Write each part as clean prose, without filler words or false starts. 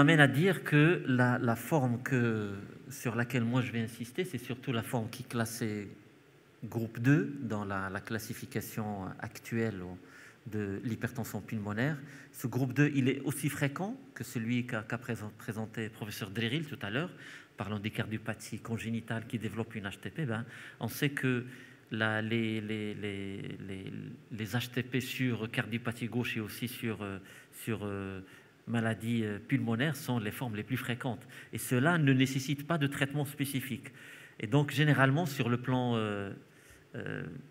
m'amène à dire que la forme sur laquelle moi je vais insister, c'est surtout la forme qui est classée groupe 2 dans la classification actuelle de l'hypertension pulmonaire. Ce groupe 2, il est aussi fréquent que celui qu'a présenté le professeur Dréril tout à l'heure, parlant des cardiopathies congénitales qui développent une HTP. On sait que les HTP sur cardiopathie gauche et aussi sur maladies pulmonaires sont les formes les plus fréquentes. Et cela ne nécessite pas de traitement spécifique. Et donc, généralement, sur le plan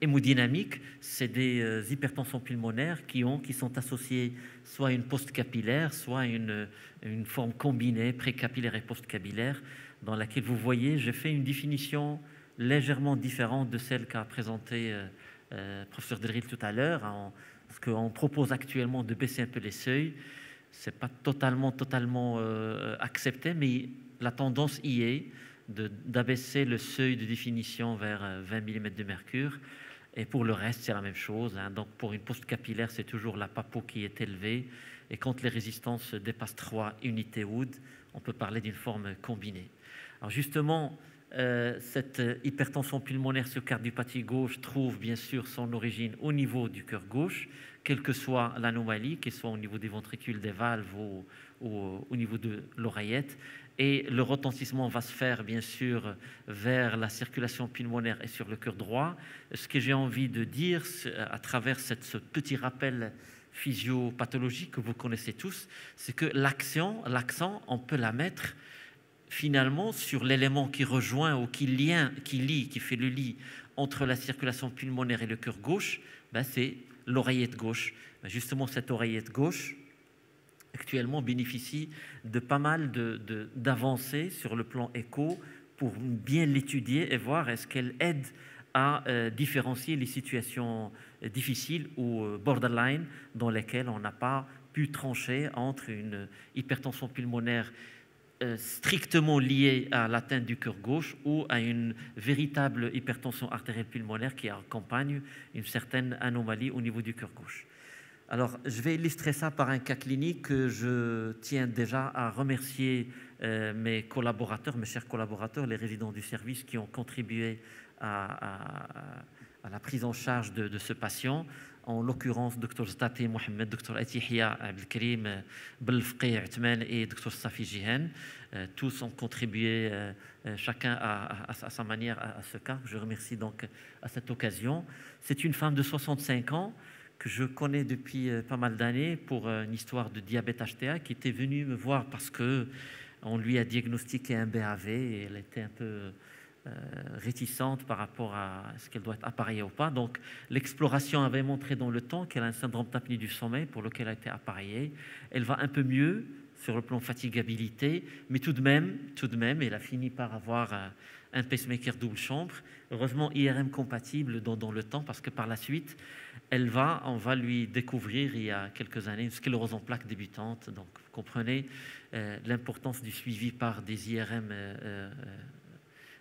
hémodynamique, c'est des hypertensions pulmonaires qui sont associées soit à une post-capillaire, soit à une forme combinée, pré-capillaire et post-capillaire, dans laquelle vous voyez, j'ai fait une définition légèrement différente de celle qu'a présentée le professeur Dréril tout à l'heure, parce qu'on propose actuellement de baisser un peu les seuils. Ce n'est pas totalement accepté, mais la tendance y est d'abaisser le seuil de définition vers 20 mm de mercure. Et pour le reste, c'est la même chose. Donc, pour une post-capillaire, c'est toujours la PAPO qui est élevée. Et quand les résistances dépassent 3 unités Wood, on peut parler d'une forme combinée. Alors justement, cette hypertension pulmonaire sur cardiopathie gauche trouve bien sûr son origine au niveau du cœur gauche, quelle que soit l'anomalie, qu'elle soit au niveau des ventricules, des valves ou au niveau de l'oreillette. Et le retentissement va se faire bien sûr vers la circulation pulmonaire et sur le cœur droit. Ce que j'ai envie de dire à travers ce petit rappel physiopathologique que vous connaissez tous, c'est que l'accent, on peut la mettre finalement sur l'élément qui rejoint ou qui fait le lit entre la circulation pulmonaire et le cœur gauche, c'est l'oreillette gauche. Justement, cette oreillette gauche, actuellement, bénéficie de pas mal d'avancées sur le plan écho pour bien l'étudier et voir est-ce qu'elle aide à différencier les situations difficiles ou borderline dans lesquelles on n'a pas pu trancher entre une hypertension pulmonaire strictement liée à l'atteinte du cœur gauche ou à une véritable hypertension artérielle pulmonaire qui accompagne une certaine anomalie au niveau du cœur gauche. Alors, je vais illustrer ça par un cas clinique que je tiens déjà à remercier mes collaborateurs, mes chers collaborateurs, les résidents du service qui ont contribué à la prise en charge de ce patient. En l'occurrence, Dr Ztati Mohamed, Dr Atihia Abdelkarim Belfqi Atman et Dr Safi Jihan. Tous ont contribué, chacun à sa manière, à ce cas. Je remercie donc à cette occasion. C'est une femme de 65 ans que je connais depuis pas mal d'années pour une histoire de diabète HTA, qui était venue me voir parce qu'on lui a diagnostiqué un BAV et elle était un peu réticente par rapport à ce qu'elle doit être appareillée ou pas. Donc l'exploration avait montré dans le temps qu'elle a un syndrome d'apnée du sommeil pour lequel elle a été appareillée. Elle va un peu mieux sur le plan fatigabilité, mais tout de même, elle a fini par avoir un pacemaker double chambre, heureusement IRM compatible dans le temps, parce que par la suite, on va lui découvrir il y a quelques années une sclérose en plaques débutante. Donc vous comprenez l'importance du suivi par des IRM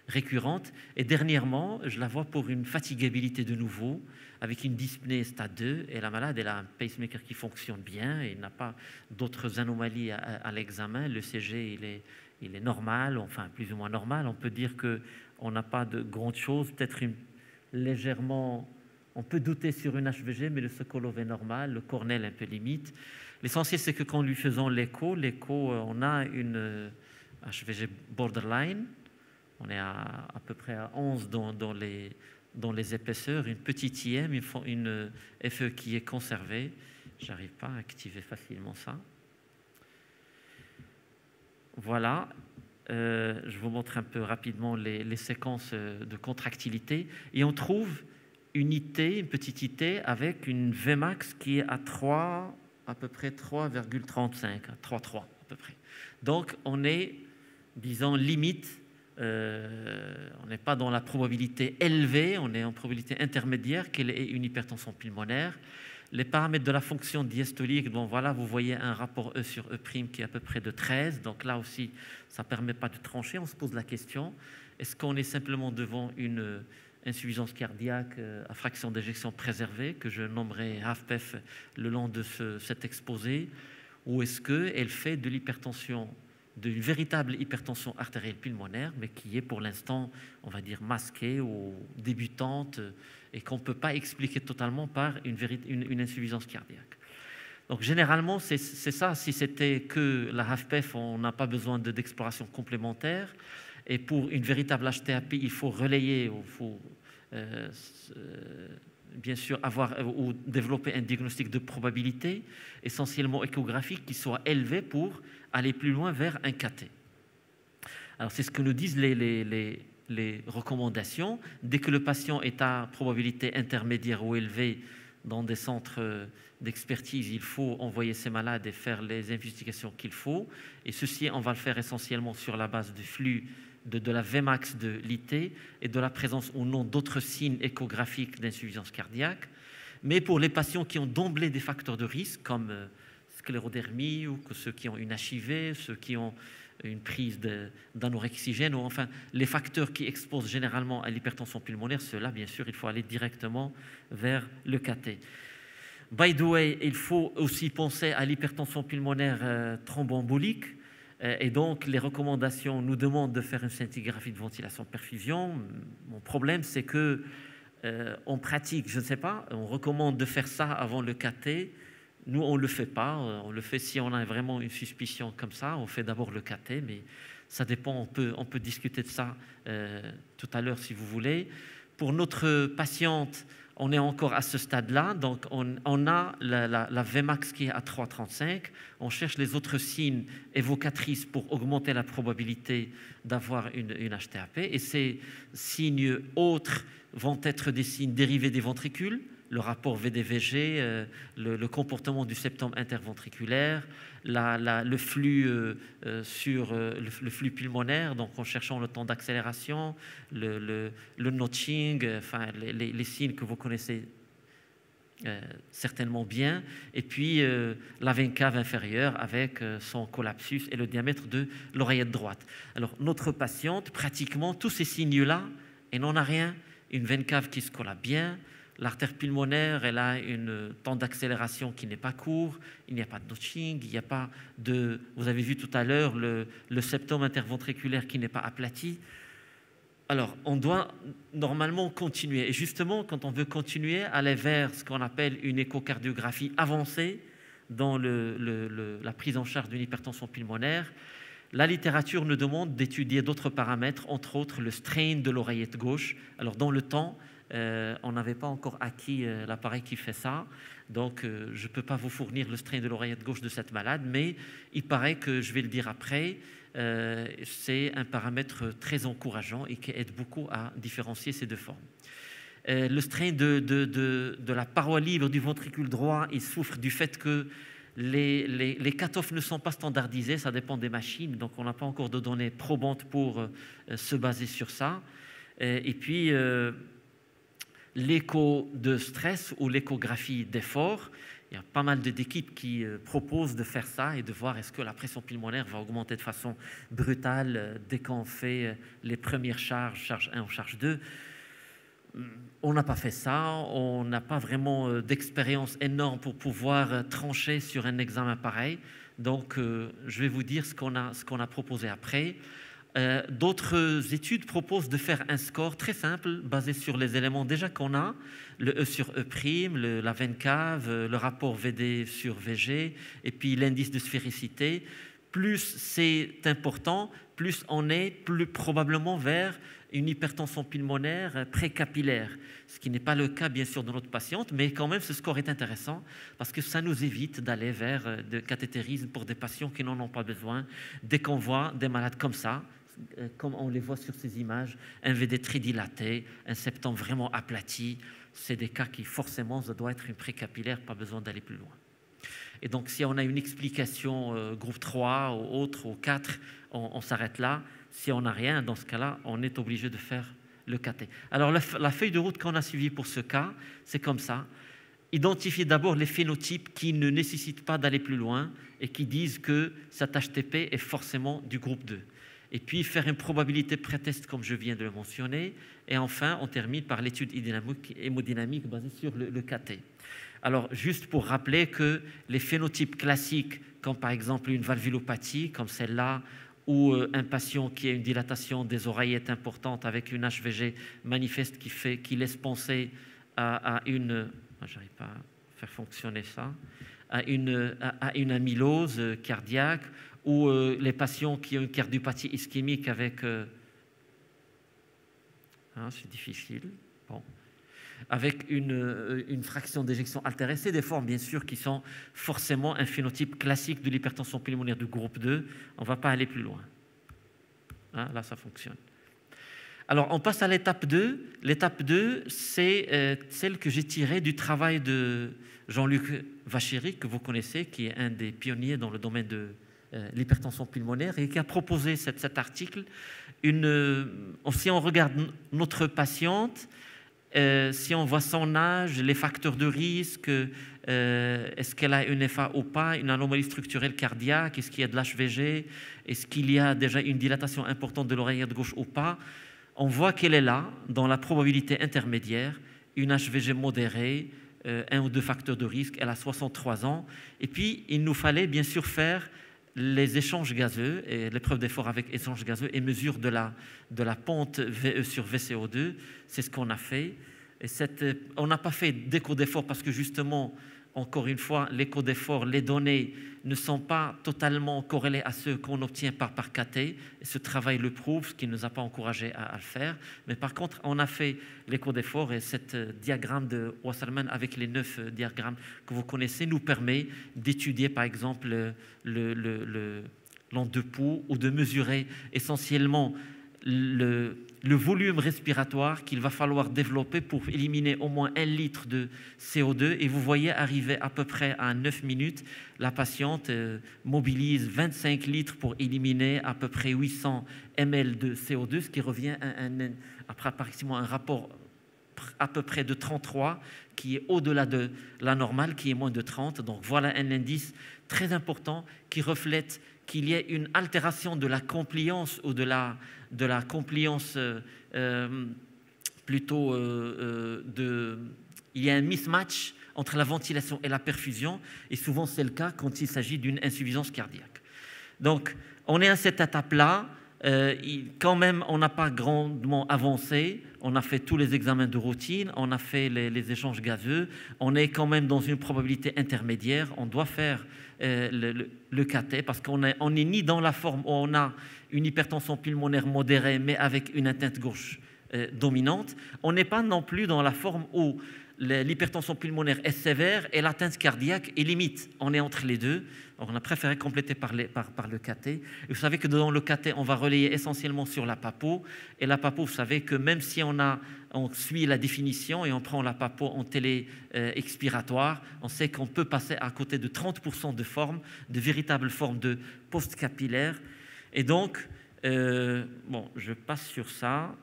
récurrente. Et dernièrement, je la vois pour une fatigabilité de nouveau, avec une dyspnée stade 2, et la malade, elle a un pacemaker qui fonctionne bien, et n'a pas d'autres anomalies à l'examen. Le CG, il est normal, enfin plus ou moins normal. On peut dire qu'on n'a pas de grandes choses, peut-être légèrement, on peut douter sur une HVG, mais le Sokolov est normal, le Cornell un peu limite. L'essentiel, c'est que quand lui faisons l'écho, on a une HVG borderline. On est à peu près à 11 dans les épaisseurs, une petite IM, une FE qui est conservée. Je n'arrive pas à activer facilement ça. Voilà. Je vous montre un peu rapidement les séquences de contractilité. Et on trouve une petite IT avec une Vmax qui est à peu près 3,35, 3,3 à peu près. Donc on est, disons, limite. On n'est pas dans la probabilité élevée, on est en probabilité intermédiaire qu'elle ait une hypertension pulmonaire. Les paramètres de la fonction diastolique, bon voilà, vous voyez un rapport E sur E' qui est à peu près de 13, donc là aussi, ça ne permet pas de trancher. On se pose la question, est-ce qu'on est simplement devant une insuffisance cardiaque à fraction d'éjection préservée, que je nommerai HFpEF le long de cet exposé, ou est-ce qu'elle fait de l'hypertension, d'une véritable hypertension artérielle pulmonaire, mais qui est pour l'instant, on va dire, masquée ou débutante et qu'on ne peut pas expliquer totalement par une insuffisance cardiaque. Donc généralement, c'est ça. Si c'était que la HFpEF, on n'a pas besoin d'exploration complémentaire. Et pour une véritable HTAP, il faut relayer, il faut bien sûr avoir ou développer un diagnostic de probabilité, essentiellement échographique, qui soit élevé pour aller plus loin vers un KT. Alors c'est ce que nous disent les recommandations. Dès que le patient est à probabilité intermédiaire ou élevée dans des centres d'expertise, il faut envoyer ces malades et faire les investigations qu'il faut. Et ceci, on va le faire essentiellement sur la base du flux de la Vmax de l'IT et de la présence ou non d'autres signes échographiques d'insuffisance cardiaque. Mais pour les patients qui ont d'emblée des facteurs de risque, comme sclérodermie ou que ceux qui ont une HIV, ceux qui ont une prise d'anorexigène, ou enfin les facteurs qui exposent généralement à l'hypertension pulmonaire, ceux-là, bien sûr, il faut aller directement vers le KT. By the way, il faut aussi penser à l'hypertension pulmonaire thromboembolique. Et donc, les recommandations nous demandent de faire une scintigraphie de ventilation-perfusion. Mon problème, c'est que en pratique, je ne sais pas, on recommande de faire ça avant le KT. Nous, on ne le fait pas. On le fait si on a vraiment une suspicion comme ça. On fait d'abord le KT, mais ça dépend. On peut discuter de ça tout à l'heure si vous voulez. Pour notre patiente, on est encore à ce stade-là, donc on a la Vmax qui est à 3,35. On cherche les autres signes évocatrices pour augmenter la probabilité d'avoir une HTAP. Et ces signes autres vont être des signes dérivés des ventricules, le rapport VD-VG, le comportement du septum interventriculaire, le flux le flux pulmonaire, donc en cherchant le temps d'accélération, le notching, enfin les signes que vous connaissez certainement bien, et puis la veine cave inférieure avec son collapsus et le diamètre de l'oreillette droite. Alors notre patiente, pratiquement tous ces signes-là, elle n'en a rien, une veine cave qui se collape bien. L'artère pulmonaire, elle a un temps d'accélération qui n'est pas court, il n'y a pas de notching, il n'y a pas de... Vous avez vu tout à l'heure le septum interventriculaire qui n'est pas aplati. Alors, on doit normalement continuer. Et justement, quand on veut continuer, aller vers ce qu'on appelle une échocardiographie avancée dans la prise en charge d'une hypertension pulmonaire, la littérature nous demande d'étudier d'autres paramètres, entre autres le strain de l'oreillette gauche. Alors, dans le temps, on n'avait pas encore acquis l'appareil qui fait ça, donc je ne peux pas vous fournir le strain de l'oreillette gauche de cette malade, mais il paraît que, je vais le dire après, c'est un paramètre très encourageant et qui aide beaucoup à différencier ces deux formes. Le strain de la paroi libre du ventricule droit, il souffre du fait que les cut-offs ne sont pas standardisés, ça dépend des machines, donc on n'a pas encore de données probantes pour se baser sur ça. Et puis, l'écho de stress ou l'échographie d'effort, il y a pas mal d'équipes qui proposent de faire ça et de voir est-ce que la pression pulmonaire va augmenter de façon brutale dès qu'on fait les premières charges, charge 1 ou charge 2. On n'a pas fait ça, on n'a pas vraiment d'expérience énorme pour pouvoir trancher sur un examen pareil. Donc, je vais vous dire ce qu'on a proposé après. D'autres études proposent de faire un score très simple basé sur les éléments déjà qu'on a, le E sur E', la veine cave, le rapport VD sur VG et puis l'indice de sphéricité. Plus c'est important, plus on est plus probablement vers une hypertension pulmonaire précapillaire, ce qui n'est pas le cas bien sûr de notre patiente, mais quand même ce score est intéressant parce que ça nous évite d'aller vers de cathétérisme pour des patients qui n'en ont pas besoin. Dès qu'on voit des malades comme ça, comme on les voit sur ces images, un VD très dilaté, un septum vraiment aplati, c'est des cas qui forcément, ça doit être une précapillaire, pas besoin d'aller plus loin. Et donc si on a une explication groupe 3 ou autre ou 4, on s'arrête là. Si on n'a rien, dans ce cas-là, on est obligé de faire le KT. Alors la feuille de route qu'on a suivie pour ce cas, c'est comme ça. Identifier d'abord les phénotypes qui ne nécessitent pas d'aller plus loin et qui disent que cet HTP est forcément du groupe 2. Et puis faire une probabilité pré-test comme je viens de le mentionner. Et enfin, on termine par l'étude hémodynamique basée sur le KT. Alors, juste pour rappeler que les phénotypes classiques comme par exemple une valvulopathie, comme celle-là, ou un patient qui a une dilatation des oreillettes importante avec une HVG manifeste qui laisse penser à une... J'arrive pas à faire fonctionner ça. À une amylose cardiaque, ou les patients qui ont une cardiopathie ischémique avec... c'est difficile. Bon. Avec une fraction d'éjection altérée. C'est des formes, bien sûr, qui sont forcément un phénotype classique de l'hypertension pulmonaire du groupe 2. On ne va pas aller plus loin. Là, ça fonctionne. Alors, on passe à l'étape 2. L'étape 2, c'est celle que j'ai tirée du travail de Jean-Luc Vachéry, que vous connaissez, qui est un des pionniers dans le domaine de l'hypertension pulmonaire et qui a proposé cet article. Si on regarde notre patiente, si on voit son âge, les facteurs de risque, est-ce qu'elle a une FA ou pas, une anomalie structurelle cardiaque, est-ce qu'il y a de l'HVG, est-ce qu'il y a déjà une dilatation importante de l'oreillette gauche ou pas, on voit qu'elle est là, dans la probabilité intermédiaire, une HVG modérée, un ou deux facteurs de risque, elle a 63 ans. Et puis, il nous fallait bien sûr faire les échanges gazeux, et l'épreuve d'effort avec échanges gazeux et mesure de la pente VE sur VCO2, c'est ce qu'on a fait. Et on n'a pas fait d'écho d'effort parce que justement, encore une fois, l'écho d'effort, les données ne sont pas totalement corrélées à ceux qu'on obtient par KT. Et ce travail le prouve, ce qui ne nous a pas encouragé à le faire. Mais par contre, on a fait l'écho d'effort et ce diagramme de Wasserman avec les 9 diagrammes que vous connaissez nous permet d'étudier par exemple l'onde de pouls ou de mesurer essentiellement le volume respiratoire qu'il va falloir développer pour éliminer au moins 1 litre de CO2. Et vous voyez arriver à peu près à 9 minutes, la patiente mobilise 25 litres pour éliminer à peu près 800 ml de CO2, ce qui revient à pratiquement un rapport à peu près de 33, qui est au-delà de la normale, qui est moins de 30. Donc voilà un indice très important qui reflète qu'il y ait une altération de la compliance ou de la compliance plutôt il y a un mismatch entre la ventilation et la perfusion, et souvent c'est le cas quand il s'agit d'une insuffisance cardiaque. Donc on est à cette étape-là. Quand même, on n'a pas grandement avancé. On a fait tous les examens de routine, on a fait les échanges gazeux. On est quand même dans une probabilité intermédiaire. On doit faire le KT parce qu'on n'est ni dans la forme où on a une hypertension pulmonaire modérée mais avec une atteinte gauche dominante. On n'est pas non plus dans la forme où l'hypertension pulmonaire est sévère et l'atteinte cardiaque est limite. On est entre les deux. Alors on a préféré compléter par le KT. Et vous savez que dans le KT, on va relayer essentiellement sur la PAPO. Et la PAPO, vous savez que même si on suit la définition et on prend la PAPO en télé-expiratoire, on sait qu'on peut passer à côté de 30% de formes, de véritables formes de post-capillaire. Et donc, je passe sur ça.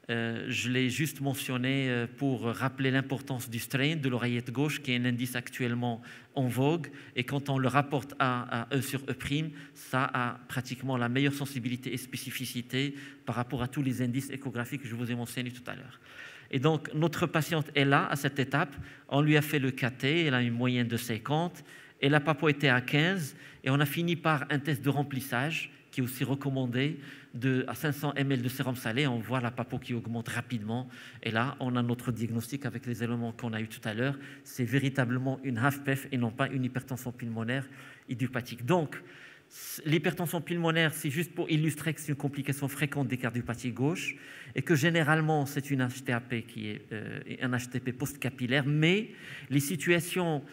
Je l'ai juste mentionné pour rappeler l'importance du strain de l'oreillette gauche, qui est un indice actuellement en vogue. Et quand on le rapporte à E sur E', ça a pratiquement la meilleure sensibilité et spécificité par rapport à tous les indices échographiques que je vous ai mentionnés tout à l'heure. Et donc, notre patiente est là, à cette étape. On lui a fait le KT, elle a une moyenne de 50, et la PAPO était à 15. Et on a fini par un test de remplissage, qui est aussi recommandé, à 500 ml de sérum salé. On voit la PAPO qui augmente rapidement. Et là, on a notre diagnostic avec les éléments qu'on a eu tout à l'heure. C'est véritablement une HFpEF et non pas une hypertension pulmonaire idiopathique. Donc, l'hypertension pulmonaire, c'est juste pour illustrer que c'est une complication fréquente des cardiopathies gauches et que généralement, c'est une HTAP qui est un HTP post-capillaire, mais les situations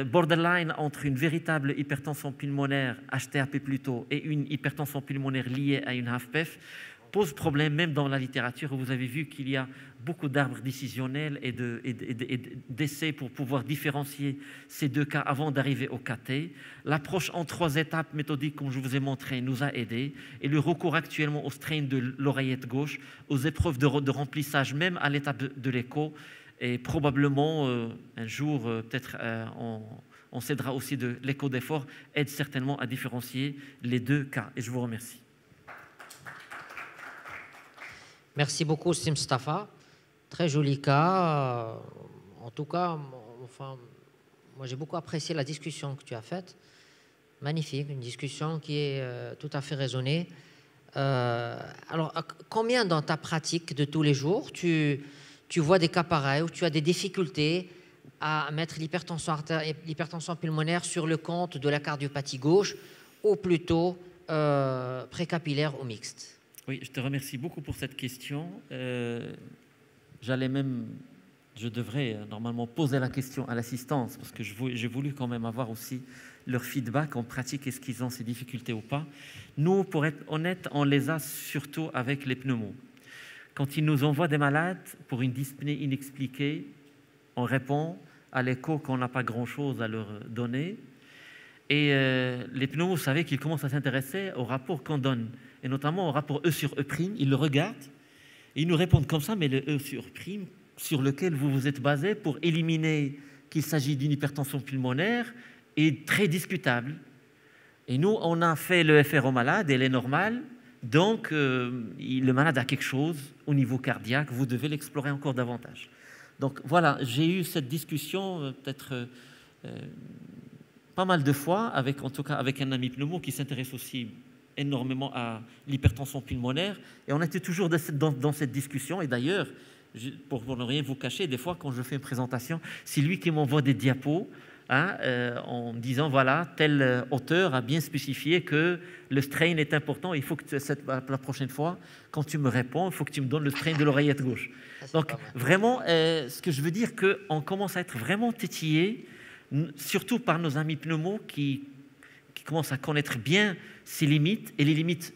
borderline entre une véritable hypertension pulmonaire, HTAP plutôt, et une hypertension pulmonaire liée à une HFpEF pose problème même dans la littérature. Vous avez vu qu'il y a beaucoup d'arbres décisionnels et d'essais pour pouvoir différencier ces deux cas avant d'arriver au KT. L'approche en 3 étapes méthodiques, comme je vous ai montré, nous a aidés. Et le recours actuellement au strain de l'oreillette gauche, aux épreuves de remplissage, même à l'étape de l'écho, et probablement, un jour, peut-être, on s'aidera aussi de l'écho d'effort, aide certainement à différencier les deux cas. Et je vous remercie. Merci beaucoup, Sim Mustafa. Très joli cas. En tout cas, moi j'ai beaucoup apprécié la discussion que tu as faite. magnifique, une discussion qui est tout à fait raisonnée. Alors, combien dans ta pratique de tous les jours, tu vois des cas pareils où tu as des difficultés à mettre l'hypertension pulmonaire sur le compte de la cardiopathie gauche ou plutôt précapillaire ou mixte? Oui, je te remercie beaucoup pour cette question. Je devrais normalement poser la question à l'assistance parce que j'ai voulu quand même avoir aussi leur feedback en pratique, est-ce qu'ils ont ces difficultés ou pas. Nous, pour être honnête, on les a surtout avec les pneumos. Quand ils nous envoient des malades pour une dyspnée inexpliquée, on répond à l'écho qu'on n'a pas grand-chose à leur donner. Et les pneumos, vous savez qu'ils commencent à s'intéresser au rapport qu'on donne, et notamment au rapport E sur E'. Ils le regardent et ils nous répondent comme ça, mais le E sur E' sur lequel vous vous êtes basé pour éliminer qu'il s'agit d'une hypertension pulmonaire est très discutable. Et nous, on a fait le FR au malade, elle est normale, donc le malade a quelque chose au niveau cardiaque, vous devez l'explorer encore davantage. Donc voilà, j'ai eu cette discussion peut-être pas mal de fois, en tout cas avec un ami pneumo qui s'intéresse aussi énormément à l'hypertension pulmonaire, et on était toujours dans cette discussion. Et d'ailleurs, pour ne rien vous cacher, des fois quand je fais une présentation, c'est lui qui m'envoie des diapos en disant voilà, tel auteur a bien spécifié que le strain est important, il faut que la prochaine fois, quand tu me réponds, il faut que tu me donnes le strain de l'oreillette gauche. Donc vraiment, ce que je veux dire, qu'on commence à être vraiment tétillé, surtout par nos amis pneumos qui commencent à connaître bien ses limites et les limites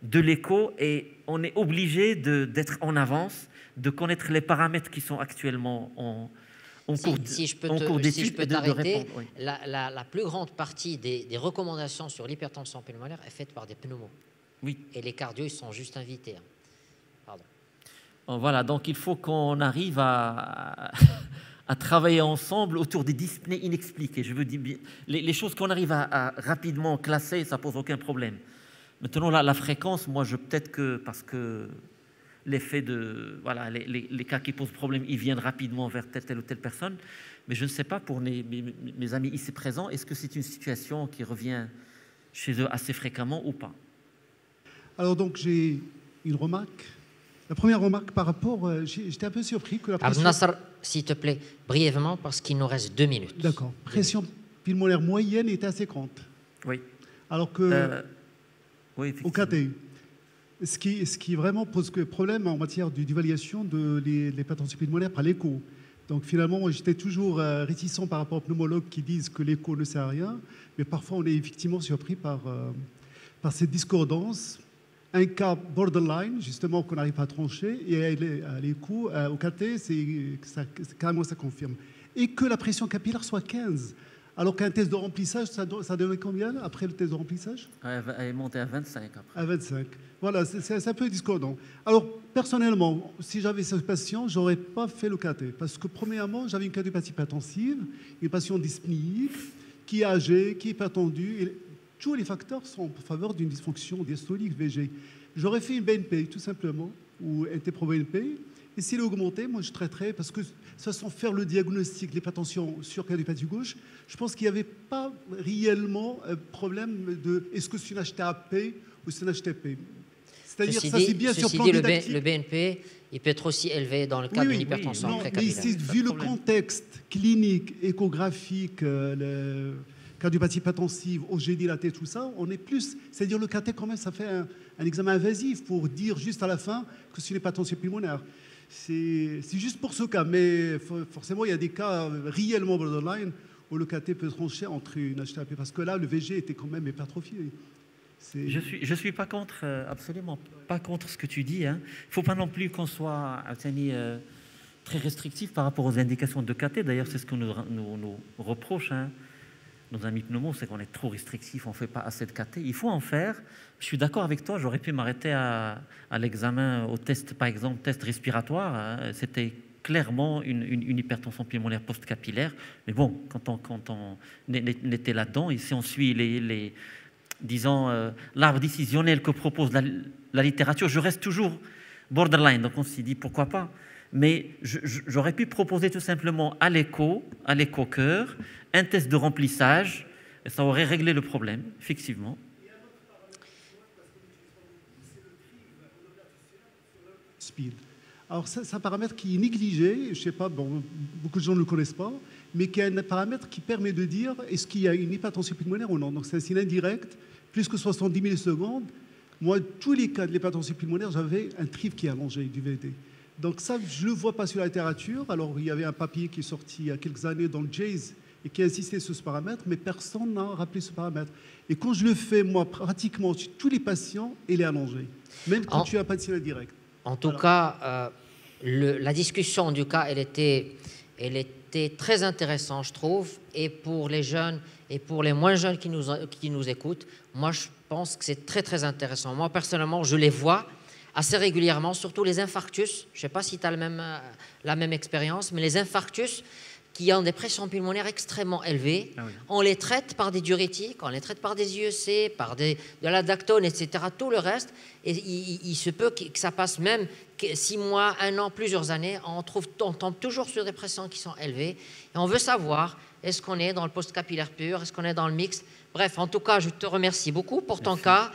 de l'écho, et on est obligé d'être en avance, de connaître les paramètres qui sont actuellement en cours d'étude. Si je peux t'arrêter, oui. La plus grande partie des recommandations sur l'hypertension pulmonaire est faite par des pneumos. Oui. Et les cardios, ils sont juste invités. Pardon. Voilà, donc il faut qu'on arrive à travailler ensemble autour des dyspnées inexpliquées. Je veux dire, les choses qu'on arrive à rapidement classer, ça pose aucun problème. Maintenant, la fréquence, moi, peut-être que parce que l'effet de voilà, les cas qui posent problème, ils viennent rapidement vers telle ou telle personne. Mais je ne sais pas pour mes amis ici présents, est-ce que c'est une situation qui revient chez eux assez fréquemment ou pas? Alors donc j'ai une remarque. La première remarque par rapport, j'étais un peu surpris que la pression... Nasser, s'il te plaît, brièvement, parce qu'il nous reste 2 minutes. D'accord. Pression pulmonaire moyenne était assez grande. Oui. Alors que oui, au KT, ce qui vraiment pose problème en matière d'évaluation de l'hypertension pulmonaire par l'écho. Donc finalement, moi j'étais toujours réticent par rapport aux pneumologues qui disent que l'écho ne sert à rien, mais parfois on est effectivement surpris par cette discordance. Un cas borderline, justement, qu'on n'arrive pas à trancher, et à l'écho, au KT, carrément ça confirme. Et que la pression capillaire soit 15, alors qu'un test de remplissage, ça donnait combien après le test de remplissage? Elle est montée à 25 après. À 25. Voilà, c'est un peu discordant. Alors, personnellement, si j'avais ce patient, je n'aurais pas fait le KT, parce que premièrement, j'avais une cardiopathie hypertensive, une patiente dyspnéique, qui est âgée, qui est hypertendue, tous les facteurs sont en faveur d'une dysfonction diastolique VG. J'aurais fait une BNP, tout simplement, ou NT-proBNP. Et s'il est augmenté, moi, je traiterais, parce que sans faire le diagnostic de l'hypertension sur cardiopathie gauche, je pense qu'il n'y avait pas réellement un problème de est-ce que c'est une HTAP ou c'est une HTP. C'est-à-dire, ça c'est bien sur plan didactique. Le BNP, il peut être aussi élevé dans le cas d'une hypertension précapillaire. Mais ici, vu le contexte clinique, échographique, cardiopathie hypertensive, OG dilaté, tout ça, on est plus... C'est-à-dire le KT, quand même, ça fait un examen invasif pour dire juste à la fin que c'est une hypertension pulmonaire. C'est juste pour ce cas, mais forcément, il y a des cas réellement borderline où le KT peut trancher entre une HTAP, parce que là, le VG était quand même hypertrophié. Je suis pas contre, absolument pas contre ce que tu dis. Il ne faut pas non plus qu'on soit très restrictif par rapport aux indications de KT. D'ailleurs, c'est ce qu'on nous reproche. Nos amis pneumos, c'est qu'on est trop restrictif, on ne fait pas assez de KT. Il faut en faire. Je suis d'accord avec toi, j'aurais pu m'arrêter à l'examen, au test, par exemple, test respiratoire. C'était clairement une hypertension pulmonaire post-capillaire. Mais bon, quand on était là-dedans, et si on suit disons, l'arbre décisionnel que propose la littérature, je reste toujours borderline. Donc on s'est dit, pourquoi pas? Mais j'aurais pu proposer tout simplement à l'écho-cœur, un test de remplissage Et ça aurait réglé le problème, effectivement. Speed. Alors, c'est un paramètre qui est négligé, je ne sais pas, bon, beaucoup de gens ne le connaissent pas, mais qui est un paramètre qui permet de dire est-ce qu'il y a une hypertension pulmonaire ou non. Donc, c'est un signe indirect, plus que 70 millisecondes. Moi, tous les cas de l'hypertension pulmonaire, j'avais un TRIV qui est allongé du VD. Donc, ça, je ne le vois pas sur la littérature. Alors, il y avait un papier qui est sorti il y a quelques années dans le JACE et qui a insisté sur ce paramètre, mais personne n'a rappelé ce paramètre. Et quand je le fais, moi, pratiquement, sur tous les patients, il est allongé, même quand tu n'as pas de signe indirect. En tout cas, la discussion du cas, elle était très intéressante, je trouve, et pour les jeunes et pour les moins jeunes qui nous écoutent, moi, je pense que c'est très, très intéressant. Moi, personnellement, je les vois assez régulièrement, surtout les infarctus. Je ne sais pas si tu as la même expérience, mais les infarctus qui ont des pressions pulmonaires extrêmement élevées, on les traite par des diurétiques, on les traite par des IEC, par de la dactone, etc., tout le reste. Et il se peut que ça passe même 6 mois, 1 an, plusieurs années, on tombe toujours sur des pressions qui sont élevées. Et on veut savoir, est-ce qu'on est dans le post-capillaire pur, est-ce qu'on est dans le mixte. Bref, en tout cas, je te remercie beaucoup pour ton cas.